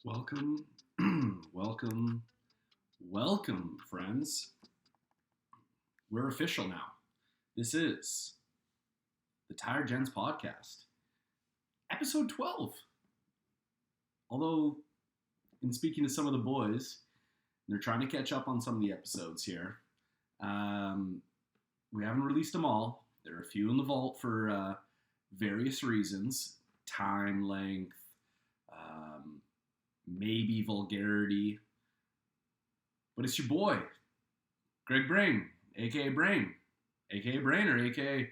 Welcome, welcome, welcome, friends. We're official now. This is the Tired Gents podcast, episode 12. Although, in speaking to some of the boys, they're trying to catch up on some of the episodes here. We haven't released them all. There are a few in the vault for various reasons, time, length, maybe vulgarity. But it's your boy, Greg Brain, aka Brain, aka Brainer, aka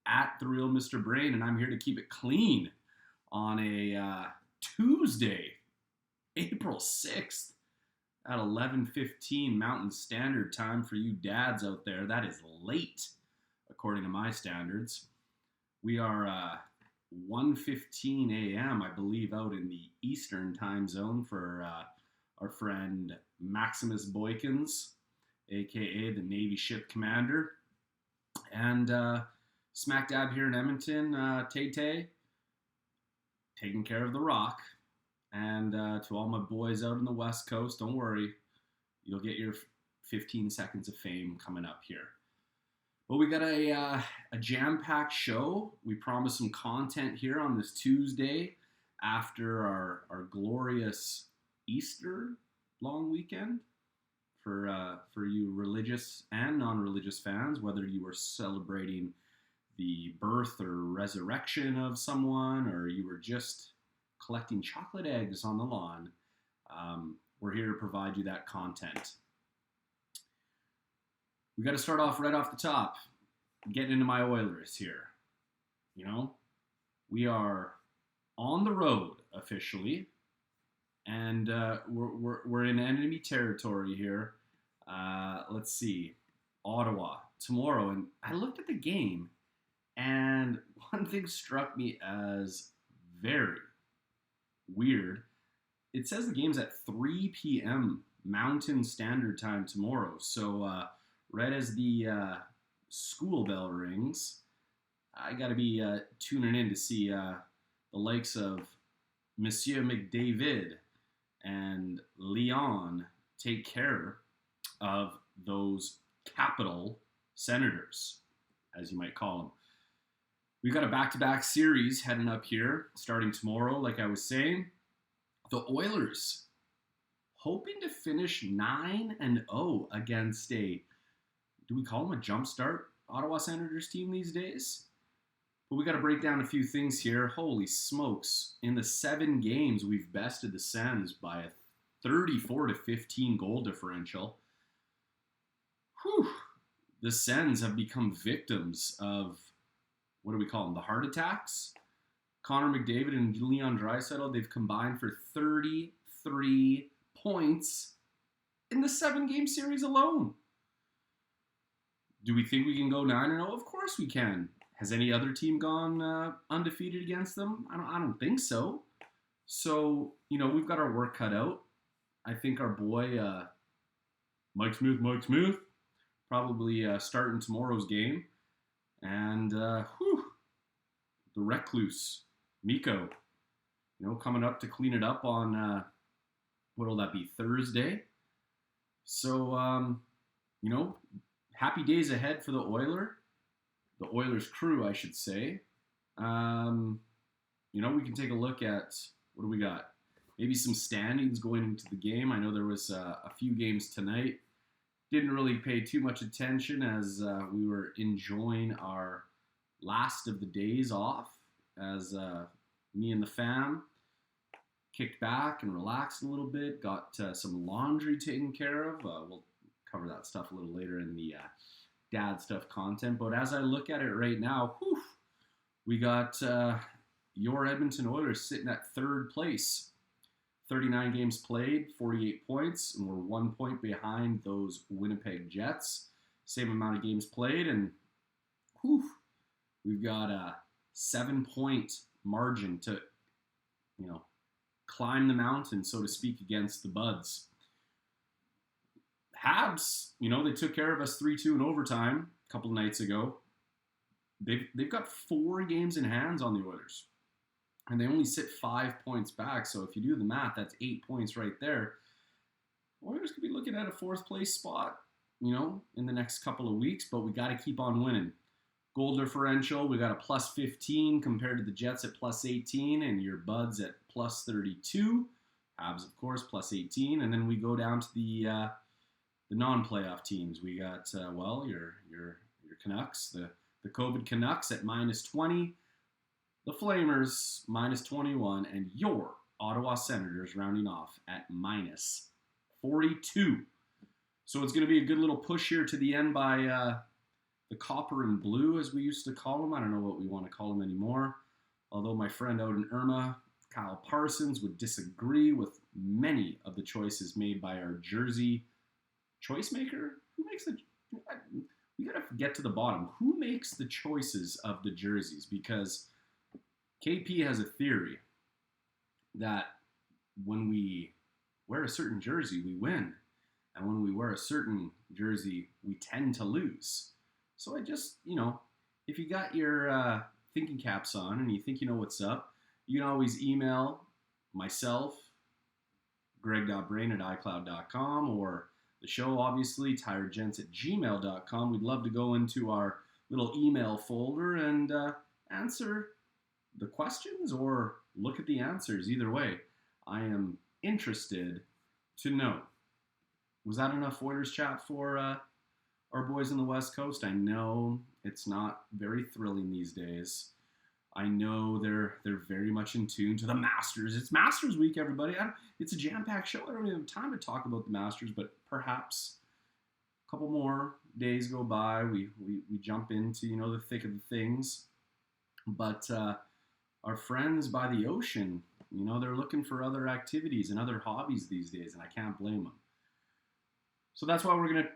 at the real Mr. Brain, and I'm here to keep it clean on a Tuesday, April 6th at 11:15 Mountain Standard Time for you dads out there. That is late, according to my standards. We are 1:15 a.m., I believe, out in the Eastern time zone for our friend Maximus Boykins, a.k.a. the Navy Ship Commander. And smack dab here in Edmonton, Tay-Tay, taking care of the Rock. And to all my boys out in the West Coast, don't worry, you'll get your 15 seconds of fame coming up here. Well, we got a jam-packed show. We promised some content here on this Tuesday after our glorious Easter long weekend for you religious and non-religious fans, whether you were celebrating the birth or resurrection of someone or you were just collecting chocolate eggs on the lawn. We're here to provide you that content. We got to start off right off the top, getting into my Oilers here. You know, we are on the road officially, and we're in enemy territory here. Let's see, Ottawa tomorrow, and I looked at the game, and one thing struck me as very weird. It says the game's at 3 p.m. Mountain Standard Time tomorrow, so right as the school bell rings, I got to be tuning in to see the likes of Monsieur McDavid and Leon take care of those capital senators, as you might call them. We've got a back-to-back series heading up here, starting tomorrow, like I was saying. The Oilers hoping to finish 9-0 against a, do we call them a jumpstart Ottawa Senators team these days? But we got to break down a few things here. Holy smokes. In the 7 games, we've bested the Sens by a 34-15 goal differential. Whew. The Sens have become victims of, what do we call them, the heart attacks? Connor McDavid and Leon Draisaitl, they've combined for 33 points in the 7-game series alone. Do we think we can go 9-0? Of course we can. Has any other team gone undefeated against them? I don't think so. So, we've got our work cut out. I think our boy, Mike Smooth, probably starting tomorrow's game. And, the recluse, Mikko, coming up to clean it up on, what'll that be, Thursday? So, happy days ahead for the Oilers crew, I should say. We can take a look at, what do we got? Maybe some standings going into the game. I know there was a few games tonight. Didn't really pay too much attention as we were enjoying our last of the days off as me and the fam kicked back and relaxed a little bit, got some laundry taken care of. We'll cover that stuff a little later in the dad stuff content. But as I look at it right now, we got your Edmonton Oilers sitting at 3rd place. 39 games played, 48 points, and we're 1 point behind those Winnipeg Jets. Same amount of games played, and we've got a 7-point margin to, climb the mountain, so to speak, against the Buds. Habs, they took care of us 3-2 in overtime a couple nights ago. They've got 4 games in hands on the Oilers. and they only sit 5 points back. So if you do the math, that's 8 points right there. Warriors could be looking at a 4th place spot, in the next couple of weeks, but we got to keep on winning. Goal differential, we got a plus 15 compared to the Jets at plus 18, and your Buds at plus 32. Habs, of course, plus 18, and then we go down to the non-playoff teams. We got your Canucks, the COVID Canucks at minus 20, the Flamers minus 21, and your Ottawa Senators rounding off at minus 42. So it's going to be a good little push here to the end by the Copper and Blue, as we used to call them. I don't know what we want to call them anymore. Although my friend out in Irma, Kyle Parsons, would disagree with many of the choices made by our jersey choice maker. Who makes the... We got to get to the bottom. Who makes the choices of the jerseys? Because KP has a theory that when we wear a certain jersey, we win. And when we wear a certain jersey, we tend to lose. So I just, if you got your thinking caps on and you think you know what's up, you can always email myself, greg.brain@icloud.com, or the show, obviously, tiredgents@gmail.com. We'd love to go into our little email folder and answer the questions or look at the answers. Either way, I am interested to know. Was that enough Oilers chat for our boys on the West Coast? I know it's not very thrilling these days. I know they're very much in tune to the Masters. It's Masters week, everybody. It's a jam-packed show. I don't even have time to talk about the Masters, but perhaps a couple more days go by. We jump into, the thick of the things. But our friends by the ocean, they're looking for other activities and other hobbies these days, and I can't blame them. So that's why we're going to,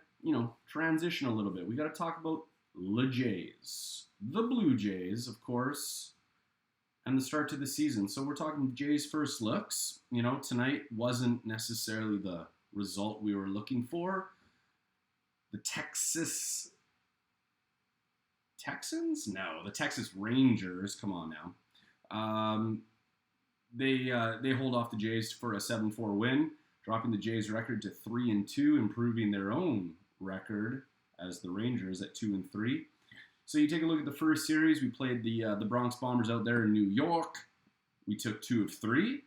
transition a little bit. We got to talk about the Jays. The Blue Jays, of course, and the start to the season. So we're talking Jays' first looks. Tonight wasn't necessarily the result we were looking for. The Texans? No, the Texas Rangers. Come on now. They hold off the Jays for a 7-4 win, dropping the Jays' record to 3-2, improving their own record as the Rangers at 2-3. So you take a look at the first series. We played the Bronx Bombers out there in New York. We took 2 of 3,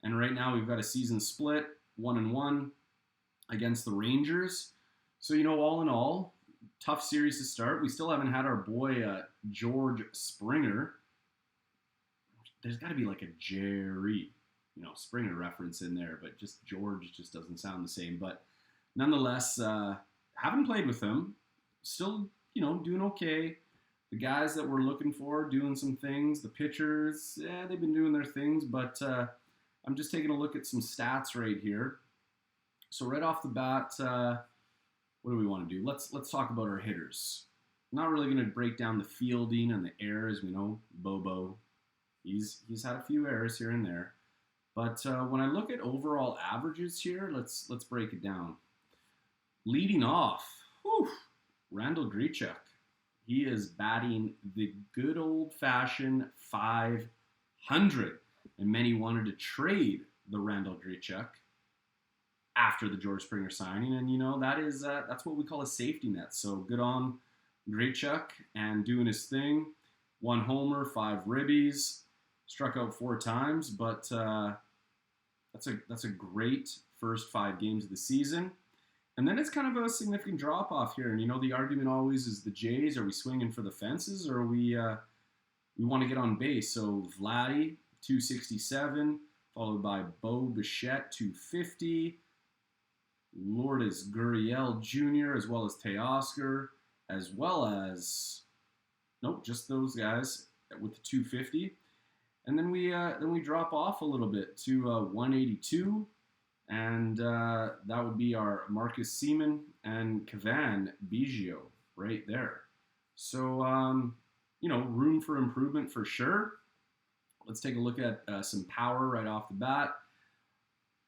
and right now we've got a season split, 1-1 against the Rangers. So all in all, tough series to start. We still haven't had our boy George Springer. There's got to be like a Jerry, Springer reference in there, but just George just doesn't sound the same. But nonetheless, haven't played with him. Still, doing okay. The guys that we're looking for doing some things. The pitchers, they've been doing their things, but I'm just taking a look at some stats right here. So right off the bat, what do we want to do? Let's talk about our hitters. I'm not really going to break down the fielding and the errors. We know Bobo, he's had a few errors here and there. But when I look at overall averages here, let's break it down. Leading off, Randall Grichuk. He is batting the good old-fashioned .500. And many wanted to trade the Randall Grichuk after the George Springer signing. And, that's what we call a safety net. So good on Grichuk and doing his thing. 1 homer, 5 ribbies, struck out 4 times. But that's a great first 5 games of the season. And then it's kind of a significant drop-off here. And, the argument always is the Jays, are we swinging for the fences or we want to get on base? So Vladdy, 267, followed by Bo Bichette, 250, Lourdes Gurriel Jr., as well as Teoscar, as well as, just those guys with the 250. And then we drop off a little bit to 182. And that would be our Marcus Seaman and Cavan Biggio right there. So, room for improvement for sure. Let's take a look at some power right off the bat.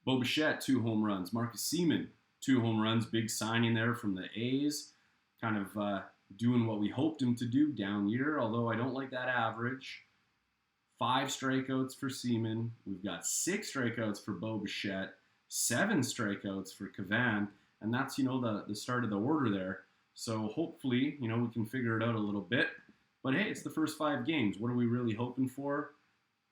Bo Bichette, 2 home runs. Marcus Seaman, 2 home runs. Big signing there from the A's. Kind of doing what we hoped him to do, down year, although I don't like that average. 5 strikeouts for Seaman. We've got 6 strikeouts for Bo Bichette, 7 strikeouts for Cavan, and that's, the start of the order there. So hopefully, we can figure it out a little bit. But hey, it's the first 5 games. What are we really hoping for?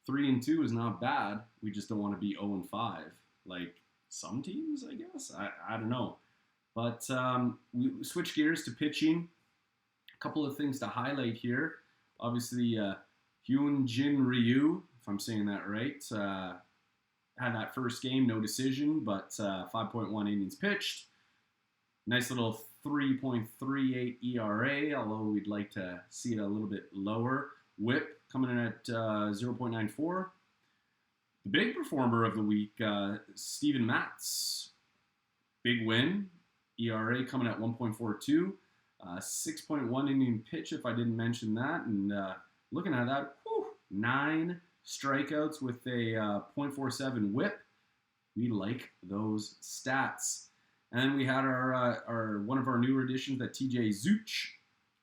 3-2 is not bad. We just don't want to be 0-5 like some teams, I guess. I don't know. But we switch gears to pitching. A couple of things to highlight here. Obviously, Hyun Jin Ryu, if I'm saying that right, had that first game, no decision, but 5.1 innings pitched. Nice little 3.38 ERA, although we'd like to see it a little bit lower. Whip coming in at 0.94. The big performer of the week, Steven Matz. Big win. ERA coming at 1.42. 6.1 inning pitch, if I didn't mention that. And looking at that, 9 strikeouts with a .47 whip. We like those stats. And then we had our one of our newer additions, that TJ Zuch.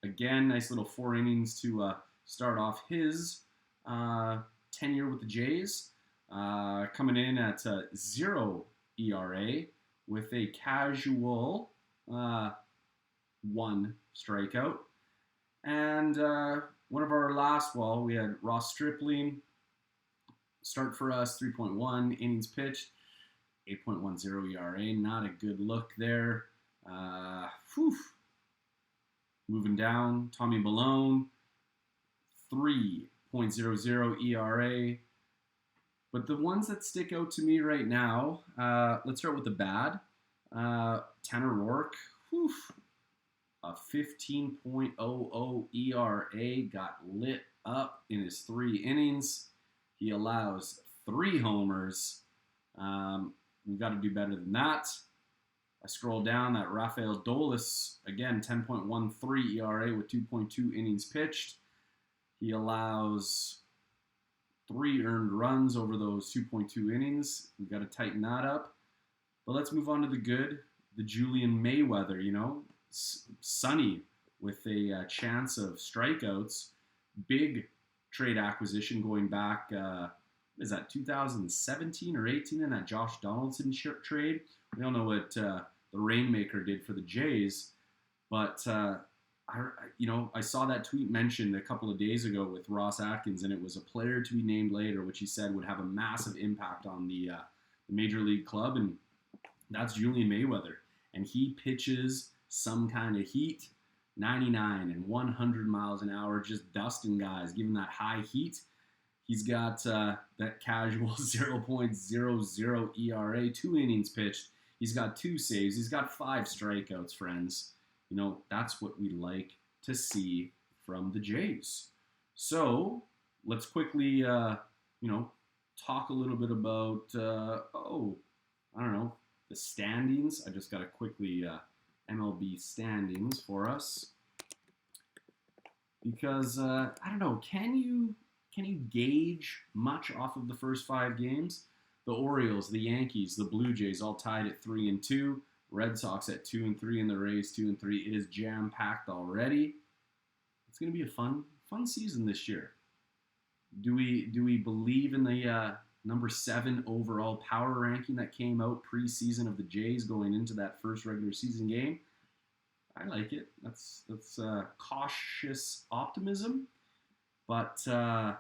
Again, nice little 4 innings to start off his tenure with the Jays. Coming in at 0 ERA with a casual 1 strikeout. And one of our last, we had Ross Stripling start for us, 3.1 innings pitched. 8.10 ERA, not a good look there. Moving down, Tommy Malone, 3.00 ERA. But the ones that stick out to me right now, let's start with the bad. Tanner Rourke, a 15.00 ERA, got lit up in his 3 innings. He allows 3 homers. We've got to do better than that. I scroll down, that Rafael Dolis, again, 10.13 ERA with 2.2 innings pitched. He allows 3 earned runs over those 2.2 innings. We've got to tighten that up. But let's move on to the good. The Julian Mayweather, sunny with a chance of strikeouts. Big trade acquisition going back, is that 2017 or 18 in that Josh Donaldson trade? We all know what the Rainmaker did for the Jays, but I saw that tweet mentioned a couple of days ago with Ross Atkins, and it was a player to be named later, which he said would have a massive impact on the Major League club, and that's Julian Mayweather. And he pitches some kind of heat, 99 and 100 miles an hour, just dusting guys, giving that high heat. He's got that casual 0.00 ERA, 2 innings pitched. He's got 2 saves. He's got 5 strikeouts, friends. That's what we like to see from the Jays. So let's quickly, talk a little bit about, the standings. I just got to quickly MLB standings for us. Because, can you gauge much off of the first 5 games? The Orioles, the Yankees, the Blue Jays all tied at 3-2. Red Sox at 2-3, and the Rays 2-3. It is jam-packed already. It's going to be a fun season this year. Do we believe in the number 7 overall power ranking that came out preseason of the Jays going into that first regular season game? I like it. That's cautious optimism. But can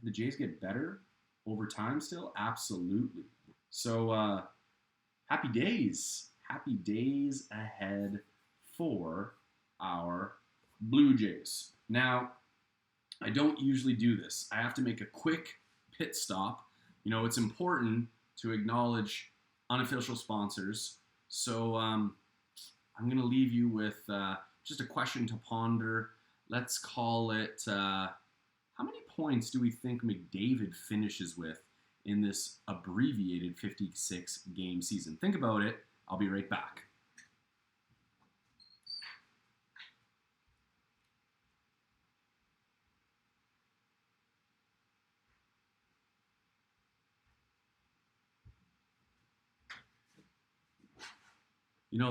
the Jays get better over time still? Absolutely. So happy days ahead for our Blue Jays. Now, I don't usually do this. I have to make a quick pit stop. It's important to acknowledge unofficial sponsors. So I'm going to leave you with just a question to ponder. Let's call it, how many points do we think McDavid finishes with in this abbreviated 56-game season? Think about it. I'll be right back.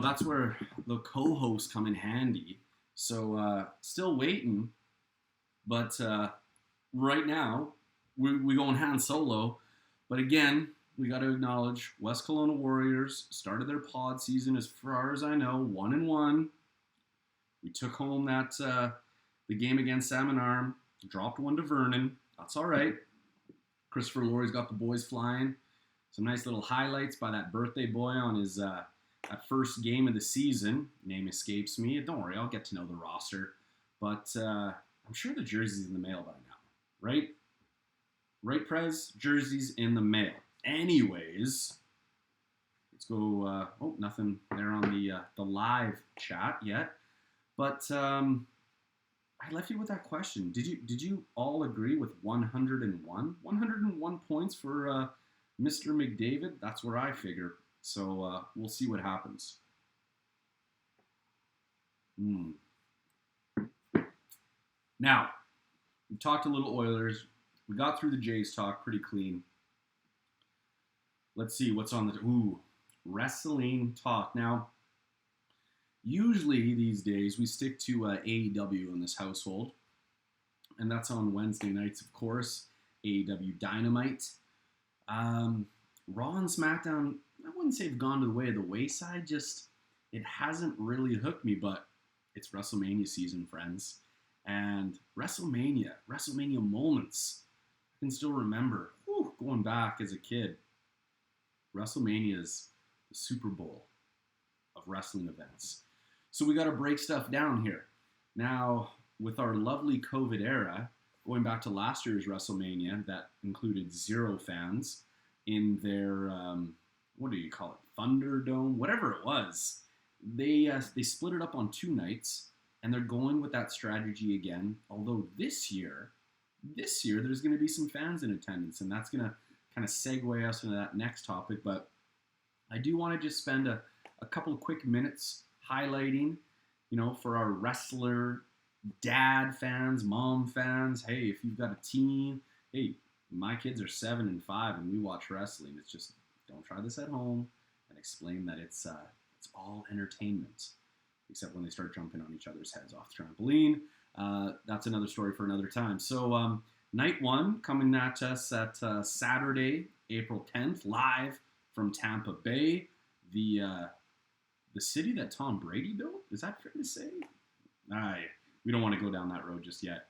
That's where the co-hosts come in handy. So still waiting, but right now, we going Han Solo. But again, we got to acknowledge West Kelowna Warriors started their pod season, as far as I know, 1-1. We took home the game against Salmon Arm, dropped one to Vernon. That's all right. Christopher Laurie's got the boys flying. Some nice little highlights by that birthday boy on his that first game of the season. Name escapes me. Don't worry, I'll get to know the roster. But I'm sure the jersey's in the mail by now, right? Right, Prez? Jersey's in the mail. Anyways, let's go. Nothing there on the live chat yet. But I left you with that question. Did you all agree with 101? 101 points for Mr. McDavid? That's where I figure. So we'll see what happens. Now, we talked a little Oilers. We got through the Jays talk pretty clean. Let's see what's on the wrestling talk. Now, usually these days we stick to AEW in this household, and that's on Wednesday nights, of course. AEW Dynamite. Raw and SmackDown, I wouldn't say have gone to the way of the wayside, just it hasn't really hooked me, but it's WrestleMania season, friends. And WrestleMania moments. I can still remember, going back as a kid, WrestleMania is the Super Bowl of wrestling events. So we got to break stuff down here. Now, with our lovely COVID era, going back to last year's WrestleMania, that included 0 fans in their, what do you call it, Thunderdome, whatever it was. They split it up on 2 nights, and they're going with that strategy again. Although this year, there's going to be some fans in attendance, and that's going to kind of segue us into that next topic. But I do want to just spend a couple of quick minutes highlighting, for our wrestler dad fans, mom fans. Hey, if you've got a teen, hey, my kids are 7 and 5 and we watch wrestling. It's just, don't try this at home, and explain that it's all entertainment, except when they start jumping on each other's heads off the trampoline. That's another story for another time. So night 1 coming at us at Saturday, April 10th, live from Tampa Bay, the city that Tom Brady built. Is that fair to say? We don't want to go down that road just yet.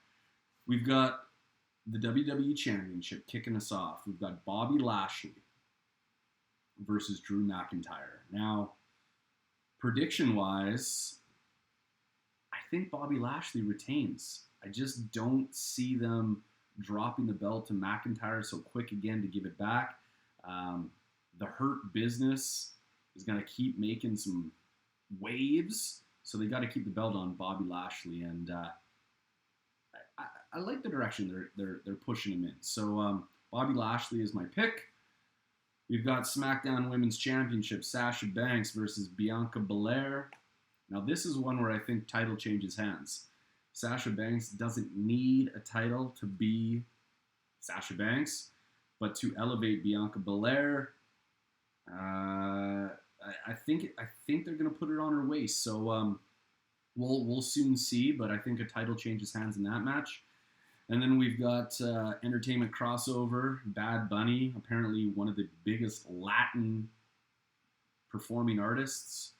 We've got the WWE Championship kicking us off. We've got Bobby Lashley versus Drew McIntyre. Now, prediction-wise, I think Bobby Lashley retains. I just don't see them dropping the belt to McIntyre so quick again to give it back. The Hurt Business is going to keep making some waves, so they got to keep the belt on Bobby Lashley, and I like the direction they're pushing him in. So Bobby Lashley is my pick. We've got SmackDown Women's Championship, Sasha Banks versus Bianca Belair. Now this is one where I think title changes hands. Sasha Banks doesn't need a title to be Sasha Banks, but to elevate Bianca Belair, I think they're going to put it on her waist. So we'll soon see, but I think a title changes hands in that match. And then we've got entertainment crossover, Bad Bunny, apparently one of the biggest Latin performing artists,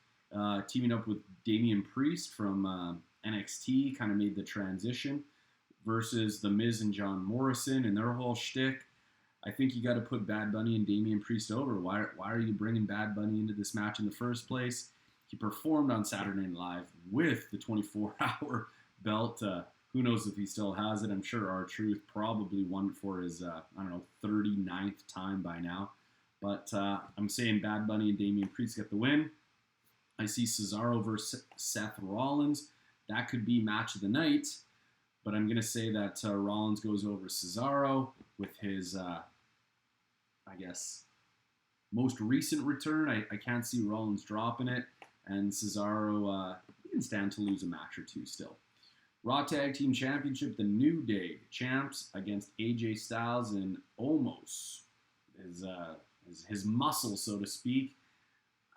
teaming up with Damian Priest from NXT, kind of made the transition, versus The Miz and John Morrison and their whole shtick. I think you got to put Bad Bunny and Damian Priest over. Why are you bringing Bad Bunny into this match in the first place? He performed on Saturday Night Live with the 24-hour belt. Who knows if he still has it? I'm sure R-Truth probably won it for his, 39th time by now. But I'm saying Bad Bunny and Damian Priest get the win. I see Cesaro versus Seth Rollins. That could be match of the night. But I'm going to say that Rollins goes over Cesaro with his, most recent return. I can't see Rollins dropping it. And Cesaro, he can stand to lose a match or two still. Raw Tag Team Championship, the New Day champs against AJ Styles and Omos. His muscle, so to speak.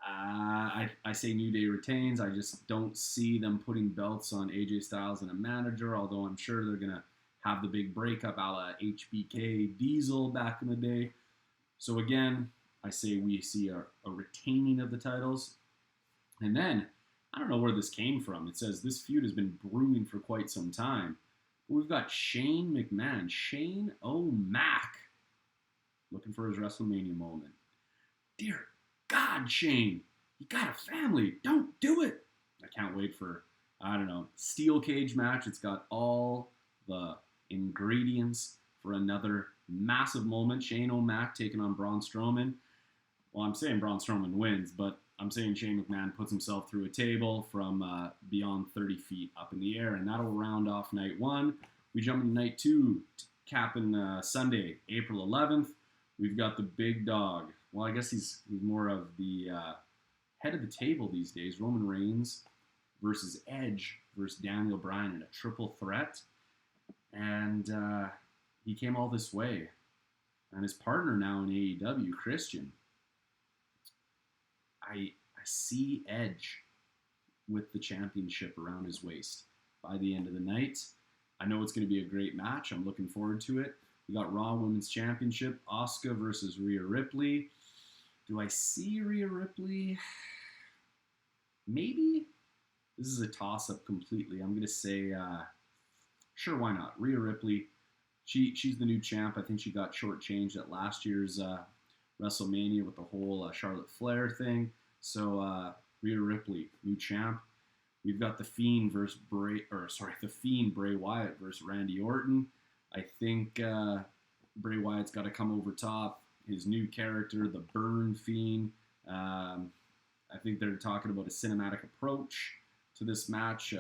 I say New Day retains. I just don't see them putting belts on AJ Styles and a manager, although I'm sure they're going to have the big breakup a la HBK Diesel back in the day. So again, I say we see a retaining of the titles. And then, I don't know where this came from. It says this feud has been brewing for quite some time. We've got Shane McMahon, Shane O'Mac, looking for his WrestleMania moment. Dear God, Shane, you got a family. Don't do it. I can't wait for, I don't know, steel cage match. It's got all the ingredients for another massive moment. Shane O'Mac taking on Braun Strowman. Well, I'm saying Braun Strowman wins, but I'm saying Shane McMahon puts himself through a table from beyond 30 feet up in the air, and that'll round off night one. We jump into night two, capping Sunday, April 11th. We've got the big dog. Well, I guess he's more of the head of the table these days. Roman Reigns versus Edge versus Daniel Bryan in a triple threat. And he came all this way. And his partner now in AEW, Christian. I see Edge with the championship around his waist by the end of the night. I know it's going to be a great match. I'm looking forward to it. We got Raw Women's Championship, Asuka versus Rhea Ripley. Do I see Rhea Ripley? Maybe. This is a toss-up completely. I'm going to say, sure, why not? Rhea Ripley. She's the new champ. I think she got shortchanged at last year's WrestleMania with the whole Charlotte Flair thing. So Rhea Ripley, new champ. We've got the Fiend versus Bray Wyatt versus Randy Orton. I think Bray Wyatt's got to come over top. His new character, the Burn Fiend. I think they're talking about a cinematic approach to this match.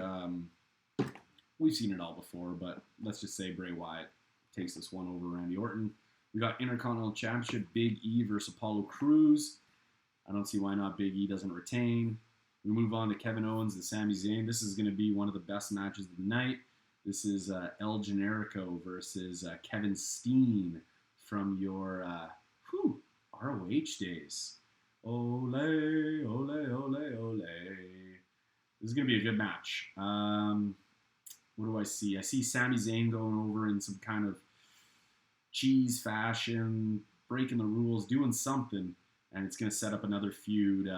We've seen it all before, but let's just say Bray Wyatt takes this one over Randy Orton. We got Intercontinental Championship, Big E versus Apollo Crews. I don't see why not Big E doesn't retain. We move on to Kevin Owens and Sami Zayn. This is going to be one of the best matches of the night. This is El Generico versus Kevin Steen from your ROH days. Ole, ole, ole, ole. This is going to be a good match. What do I see? I see Sami Zayn going over in some kind of cheese fashion, breaking the rules, doing something, and it's going to set up another feud,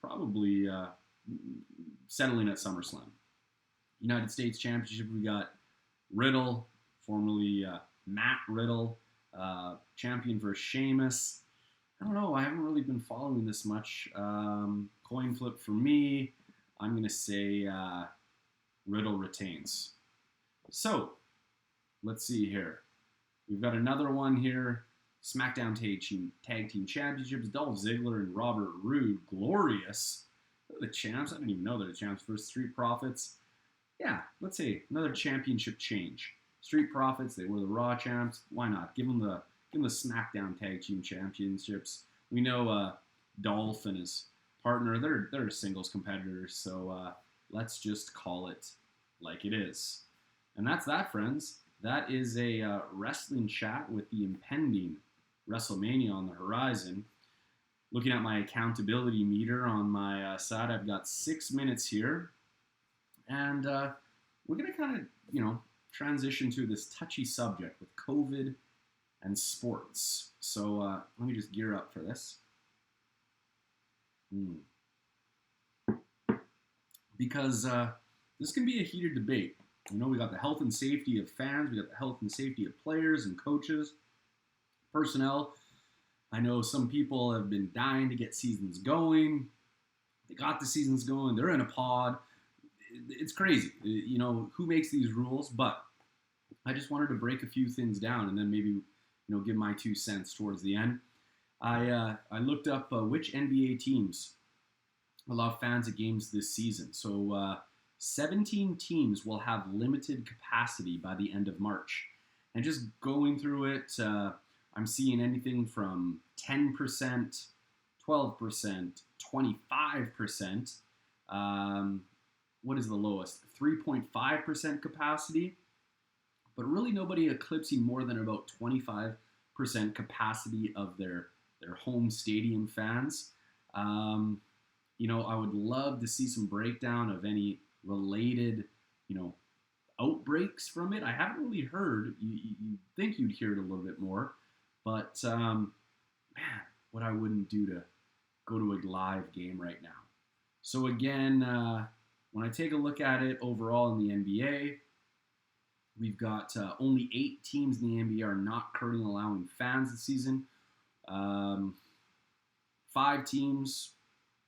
probably settling at SummerSlam. United States Championship, we got Riddle, formerly Matt Riddle, champion versus Sheamus. I don't know, I haven't really been following this much. Coin flip for me, I'm going to say Riddle retains. So, let's see here. We've got another one here. SmackDown Tag Team Championships. Dolph Ziggler and Robert Roode. Glorious. They're the champs. I didn't even know they're the champs. Versus Street Profits. Yeah, let's say another championship change. Street Profits, they were the Raw champs. Why not? Give them the SmackDown Tag Team Championships. We know Dolph and his partner, they're singles competitors. So let's just call it like it is. And that's that, friends. That is a wrestling chat with the impending WrestleMania on the horizon. Looking at my accountability meter on my side, I've got 6 minutes here. And we're going to kind of, transition to this touchy subject with COVID and sports. So let me just gear up for this. Because this can be a heated debate. We got the health and safety of fans. We got the health and safety of players and coaches, personnel. I know some people have been dying to get seasons going. They got the seasons going. They're in a pod. It's crazy. Who makes these rules? But I just wanted to break a few things down and then maybe, give my 2 cents towards the end. I looked up which NBA teams allow fans at games this season. So 17 teams will have limited capacity by the end of March. And just going through it, I'm seeing anything from 10%, 12%, 25%. What is the lowest? 3.5% capacity. But really nobody eclipsing more than about 25% capacity of their home stadium fans. I would love to see some breakdown of any related, outbreaks from it. I haven't really heard. You think you'd hear it a little bit more, but man, what I wouldn't do to go to a live game right now. So again, when I take a look at it overall in the NBA, we've got only 8 teams in the NBA are not currently allowing fans this season. 5 teams.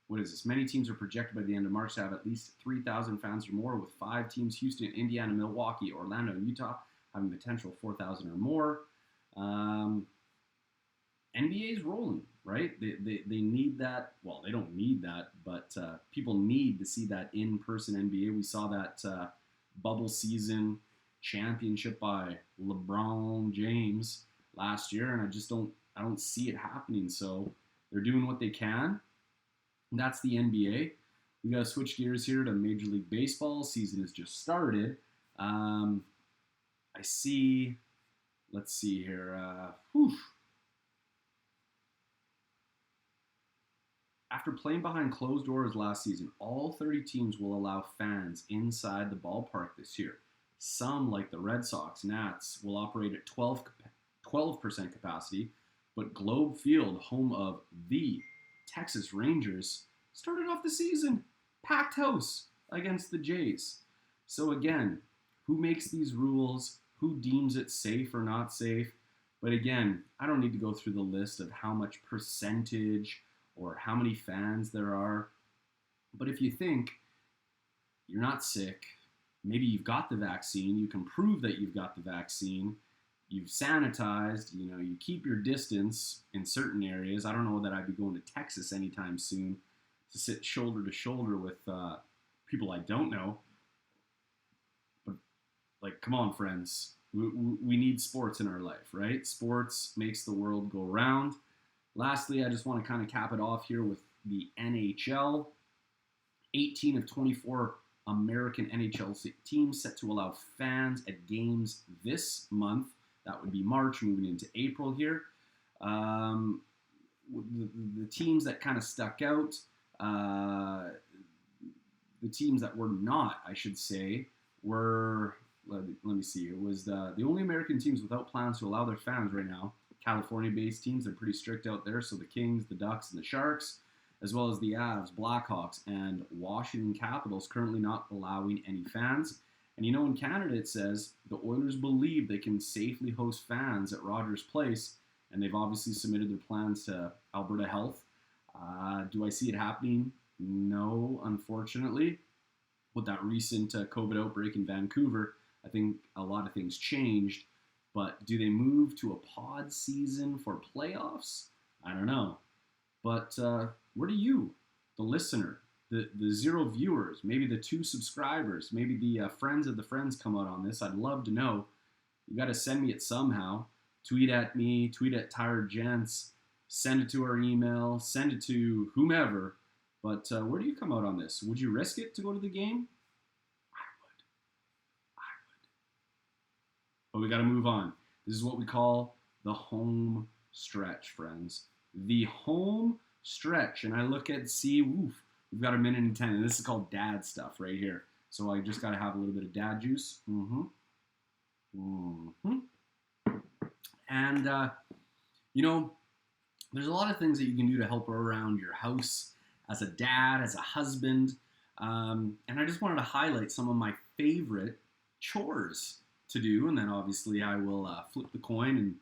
What is this? Many teams are projected by the end of March to have at least 3,000 fans or more, with 5 teams, Houston, Indiana, Milwaukee, Orlando, and Utah, having potential 4,000 or more. NBA's rolling, right? They need that. Well, they don't need that, but people need to see that in-person NBA. We saw that bubble season championship by LeBron James last year, and I don't see it happening. So they're doing what they can. And that's the NBA. We got to switch gears here to Major League Baseball. Season has just started. I see. Let's see here. After playing behind closed doors last season, all 30 teams will allow fans inside the ballpark this year. Some, like the Red Sox, Nats, will operate at 12% capacity, but Globe Field, home of the Texas Rangers, started off the season packed house against the Jays. So again, who makes these rules? Who deems it safe or not safe? But again, I don't need to go through the list of how much percentage or how many fans there are. But if you think you're not sick, maybe you've got the vaccine, you can prove that you've got the vaccine, you've sanitized, you keep your distance in certain areas. I don't know that I'd be going to Texas anytime soon to sit shoulder to shoulder with people I don't know. But come on, friends. We need sports in our life, right? Sports makes the world go round. Lastly, I just want to kind of cap it off here with the NHL. 18 of 24 American NHL teams set to allow fans at games this month. That would be March, moving into April here. The teams that kind of stuck out, the teams that were not, I should say, were, let me see, it was the only American teams without plans to allow their fans right now. California-based teams, they're pretty strict out there. So the Kings, the Ducks, and the Sharks, as well as the Avs, Blackhawks, and Washington Capitals currently not allowing any fans. And in Canada it says the Oilers believe they can safely host fans at Rogers Place, and they've obviously submitted their plans to Alberta Health. Do I see it happening? No, unfortunately. With that recent COVID outbreak in Vancouver, I think a lot of things changed. But do they move to a pod season for playoffs? I don't know. But where do you, the listener, the 0 viewers, maybe the 2 subscribers, maybe the friends of the friends come out on this? I'd love to know. You got to send me it somehow. Tweet at me, tweet at Tired Gents, send it to our email, send it to whomever. But where do you come out on this? Would you risk it to go to the game? But we got to move on. This is what we call the home stretch, friends. The home stretch. And I look at, we've got 1:10 and and this is called dad stuff right here. So I just got to have a little bit of dad juice. And, there's a lot of things that you can do to help around your house as a dad, as a husband. And I just wanted to highlight some of my favorite chores to do, and then obviously I will flip the coin and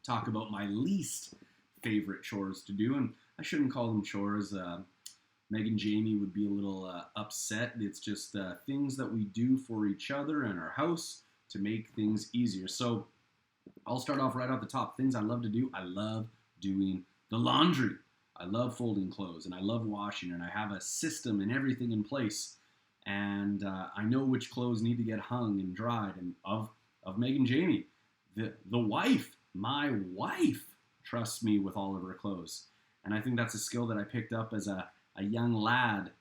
talk about my least favorite chores to do. And I shouldn't call them chores. Meg and Jamie would be a little upset. It's just things that we do for each other in our house to make things easier. So I'll start off right off the top. Things I love to do. I love doing the laundry. I love folding clothes, and I love washing, and I have a system and everything in place. And I know which clothes need to get hung and dried. And of Meg and Jamie, the wife, my wife, trusts me with all of her clothes. And I think that's a skill that I picked up as a young lad,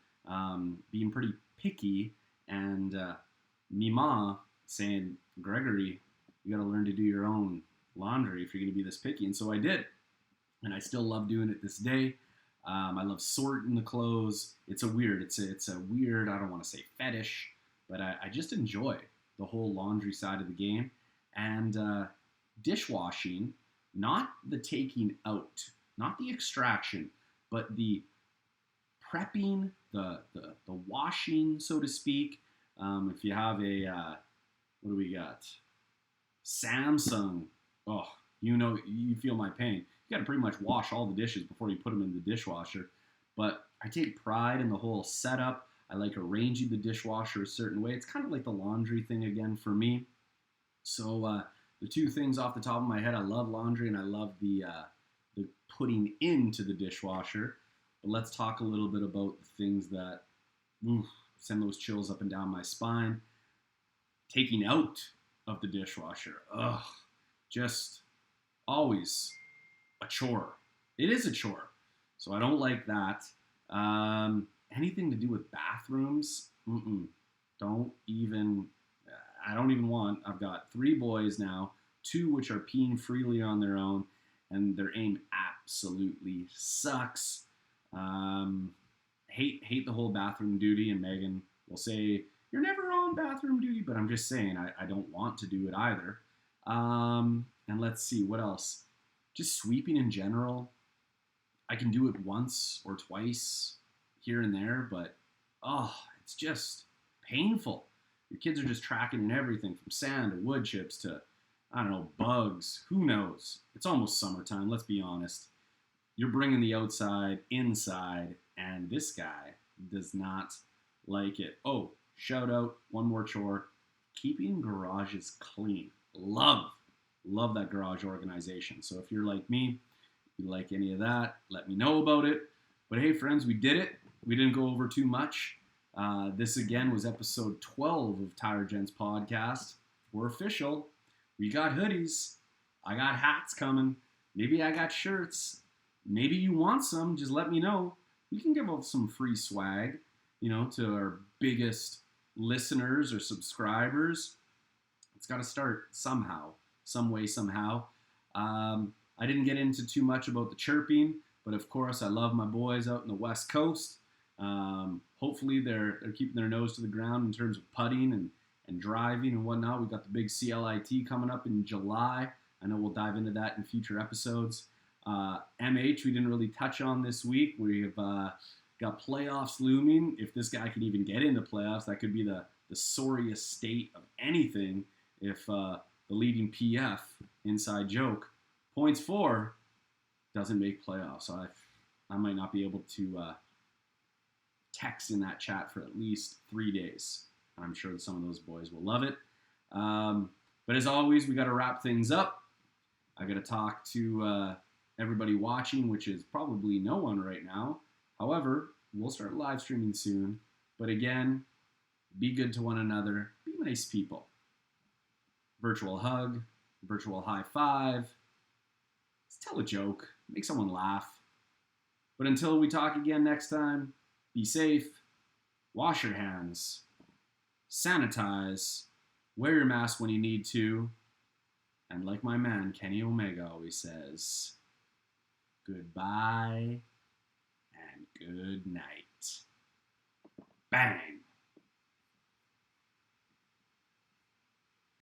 being pretty picky. And me ma saying, Gregory, you got to learn to do your own laundry if you're going to be this picky. And so I did. And I still love doing it this day. I love sorting the clothes. It's a weird, I don't want to say fetish, but I just enjoy the whole laundry side of the game. And dishwashing, not the taking out, not the extraction, but the prepping, the washing, so to speak. If you have a, what do we got? Samsung. Oh, you feel my pain. You got to pretty much wash all the dishes before you put them in the dishwasher. But I take pride in the whole setup. I like arranging the dishwasher a certain way. It's kind of like the laundry thing again for me. So the two things off the top of my head, I love laundry and I love the putting into the dishwasher. But let's talk a little bit about the things that send those chills up and down my spine. Taking out of the dishwasher. Ugh, just always a chore. It is a chore. So I don't like that. Anything to do with bathrooms, don't even, I don't even want. I've got 3 boys now, 2 which are peeing freely on their own, and their aim absolutely sucks. Hate the whole bathroom duty, and Megan will say, you're never on bathroom duty, but I'm just saying, I don't want to do it either. And let's see, what else? Just sweeping in general. I can do it once or twice here and there, but it's just painful. Your kids are just tracking in everything from sand to wood chips to, I don't know, bugs. Who knows? It's almost summertime, let's be honest. You're bringing the outside inside, and this guy does not like it. Oh, shout out, one more chore. Keeping garages clean. Love that garage organization. So if you're like me, if you like any of that, let me know about it. But hey, friends, we did it. We didn't go over too much. This, again, was episode 12 of Tired Gents Podcast. We're official. We got hoodies. I got hats coming. Maybe I got shirts. Maybe you want some. Just let me know. We can give out some free swag, to our biggest listeners or subscribers. It's got to start somehow, some way, somehow. I didn't get into too much about the chirping, but of course I love my boys out in the West Coast. Hopefully they're keeping their nose to the ground in terms of putting and driving and whatnot. We've got the big CLIT coming up in July. I know we'll dive into that in future episodes. MH, we didn't really touch on this week. We've got playoffs looming. If this guy could even get into playoffs, that could be the sorriest state of anything if the leading PF, inside joke, points for, doesn't make playoffs. So I might not be able to text in that chat for at least 3 days. I'm sure that some of those boys will love it. But as always, we got to wrap things up. I got to talk to everybody watching, which is probably no one right now. However, we'll start live streaming soon. But again, be good to one another. Be nice people. Virtual hug, virtual high five. Let's tell a joke. Make someone laugh. But until we talk again next time, be safe. Wash your hands. Sanitize. Wear your mask when you need to. And like my man Kenny Omega always says, goodbye and good night. Bang.